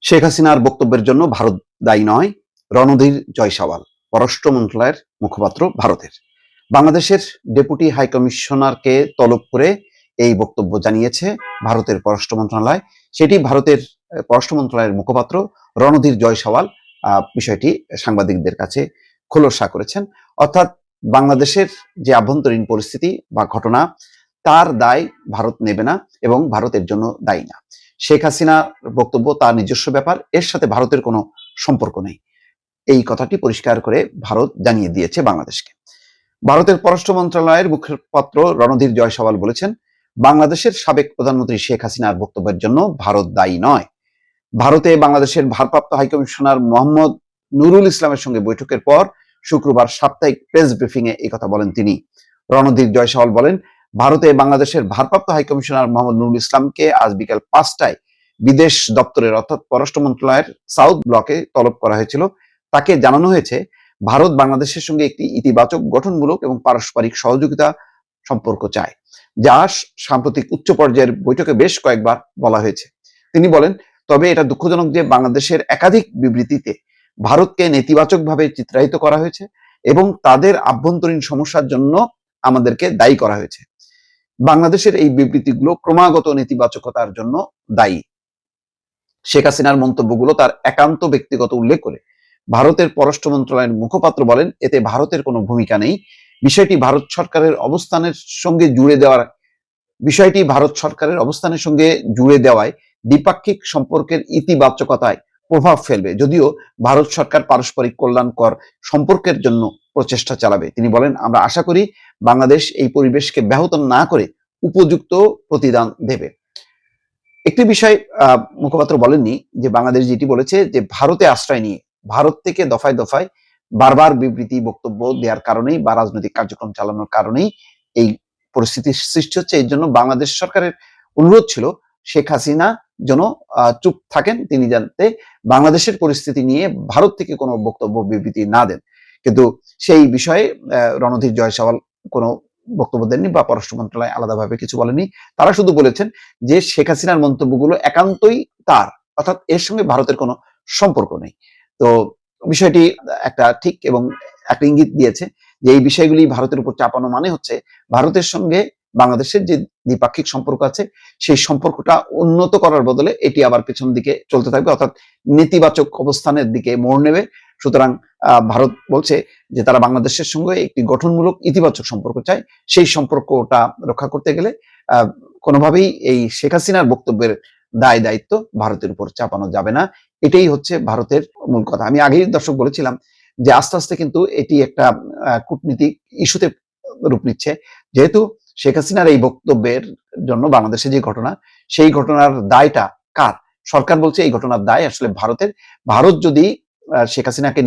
শেখ হাসিনার বক্তব্যের জন্য ভারত দায়ী নয়, রণধীর জয়সওয়াল, পররাষ্ট্র মন্ত্রণালয়ের মুখপাত্র ভারতের। বাংলাদেশের ডেপুটি হাইকমিশনারকে তলব করে এই বক্তব্য জানিয়েছে ভারতের পররাষ্ট্র মন্ত্রণালয়। সেটি ভারতের পররাষ্ট্র মন্ত্রণালয়ের মুখপাত্র রণধীর জয়সওয়াল বিষয়টি সাংবাদিকদের কাছে খোলসা করেছেন। অর্থাৎ বাংলাদেশের যে আভ্যন্তরীণ পরিস্থিতি বা ঘটনা, তার দায় ভারত নেবে না এবং ভারতের জন্য দায়ী না। শেখ হাসিনার বক্তব্য তার নিজস্ব ব্যাপার, এর সাথে ভারতের কোনো সম্পর্ক নেই। এই কথাটি পরিষ্কার করে ভারত জানিয়ে দিয়েছে বাংলাদেশকে। ভারতের পররাষ্ট্র মন্ত্রণালয়ের মুখপাত্র রণধীর জয়সওয়াল বলেছেন, বাংলাদেশের সাবেক প্রধানমন্ত্রী শেখ হাসিনার বক্তব্যের জন্য ভারত দায়ী নয়। ভারতে বাংলাদেশের ভারপ্রাপ্ত হাইকমিশনার মোহাম্মদ নুরুল ইসলামের সঙ্গে বৈঠকের পর শুক্রবার সাপ্তাহিক প্রেস ব্রিফিং এ এই কথা বলেন তিনি। রণধীর জয়সওয়াল বলেন, ভারতে বাংলাদেশের ভারপ্রাপ্ত হাইকমিশনার মোহাম্মদ নুরুল ইসলামকে আজ বিকাল 5টায় বিদেশ দপ্তরের অর্থাৎ পররাষ্ট্র মন্ত্রণালয়ের সাউথ ব্লকে তলব করা হয়েছিল। তাকে জানানো হয়েছে ভারত বাংলাদেশের সঙ্গে একটি ইতিবাচক গঠনমূলক এবং পারস্পরিক সহযোগিতা সম্পর্ক চায়, যা সাম্প্রতিক উচ্চ পর্যায়ের বৈঠকে বেশ কয়েকবার বলা হয়েছে। তিনি বলেন, তবে এটা দুঃখজনক যে বাংলাদেশের একাধিক বিবৃতিতে ভারতকে নেতিবাচকভাবে চিত্রায়িত করা হয়েছে এবং তাদের আভ্যন্তরীণ সমস্যার জন্য আমাদেরকে দায়ী করা হয়েছে। বাংলাদেশের এই বিবৃতিগুলো ক্রমাগত নেতিবাচকতার জন্য দায়ী। শেখ হাসিনার মন্তব্যগুলো তার একান্ত ব্যক্তিগত উল্লেখ করে ভারতের পররাষ্ট্র মন্ত্রণালয়ের মুখপাত্র বলেন, এতে ভারতের কোনো ভূমিকা নেই। বিষয়টি ভারত সরকারের অবস্থানের সঙ্গে জুড়ে দেওয়ায় দ্বিপাক্ষিক সম্পর্কের ইতিবাচকতায় প্রভাব ফেলবে, যদিও ভারত সরকার পারস্পরিক কল্যাণকর সম্পর্কের জন্য প্রচেষ্টা চালাবে। তিনি বলেন, আমরা আশা করি বাংলাদেশ এই পরিবেশকে ব্যাহত না করে উপযুক্ত প্রতিদান দেবে। একটি বিষয় মুখপাত্র বলেননি, যে বাংলাদেশ যেটি বলেছে যে ভারতে আশ্রয় নিয়ে ভারত থেকে দফায় দফায় বারবার বিবৃতি বক্তব্য দেওয়ার কারণেই বা রাজনৈতিক কার্যক্রম চালানোর কারণেই এই পরিস্থিতির সৃষ্টি হচ্ছে। এই জন্য বাংলাদেশ সরকারের অনুরোধ ছিল শেখ হাসিনা যেন চুপ থাকেন, তিনি যাতে বাংলাদেশের পরিস্থিতি নিয়ে ভারত থেকে কোনো বক্তব্য বিবৃতি না দেন। কিন্তু সেই বিষয়ে রণধীর জয়সওয়াল কোনো বক্তব্য দেননি বা পররাষ্ট্র মন্ত্রণালয় আলাদাভাবে কিছু বলেনি। তারা শুধু বলেছেন যে শেখ হাসিনার মন্তব্যগুলো একান্তই তার, অর্থাৎ এর সঙ্গে ভারতের কোনো সম্পর্ক নেই। তো বিষয়টি একটা ঠিক এবং একটা ইঙ্গিত দিয়েছে যে এই বিষয়গুলি ভারতের উপর চাপানো মানে হচ্ছে ভারতের সঙ্গে বাংলাদেশের যে দ্বিপাক্ষিক সম্পর্ক আছে সেই সম্পর্কটা উন্নত করার বদলে এটি আবার পেছন দিকে চলতে থাকবে, অর্থাৎ নেতিবাচক অবস্থানের দিকে মোড় নেবে। সুতরাং ভারত বলছে যে তারা বাংলাদেশের সঙ্গে একটি গঠনমূলক ইতিবাচক সম্পর্ক চায়। সেই সম্পর্কটা রক্ষা করতে গেলে কোনোভাবেই এই শেখ হাসিনার বক্তব্যের দায় দায়িত্ব ভারতের উপর চাপানো যাবে না। এটাই হচ্ছে ভারতের মূল কথা। আমি আগেই দর্শক বলেছিলাম যে আস্তে আস্তে কিন্তু এটি একটা কূটনীতিক ইস্যুতে রূপ নিচ্ছে, যেহেতু শেখ হাসিনার এই বক্তব্যের জন্য বাংলাদেশে যে ঘটনা, সেই ঘটনার দায়টা কার? সরকার বলছে এই ঘটনার দায় আসলে ভারতের। ভারত যদি শেখ হাসিনাকে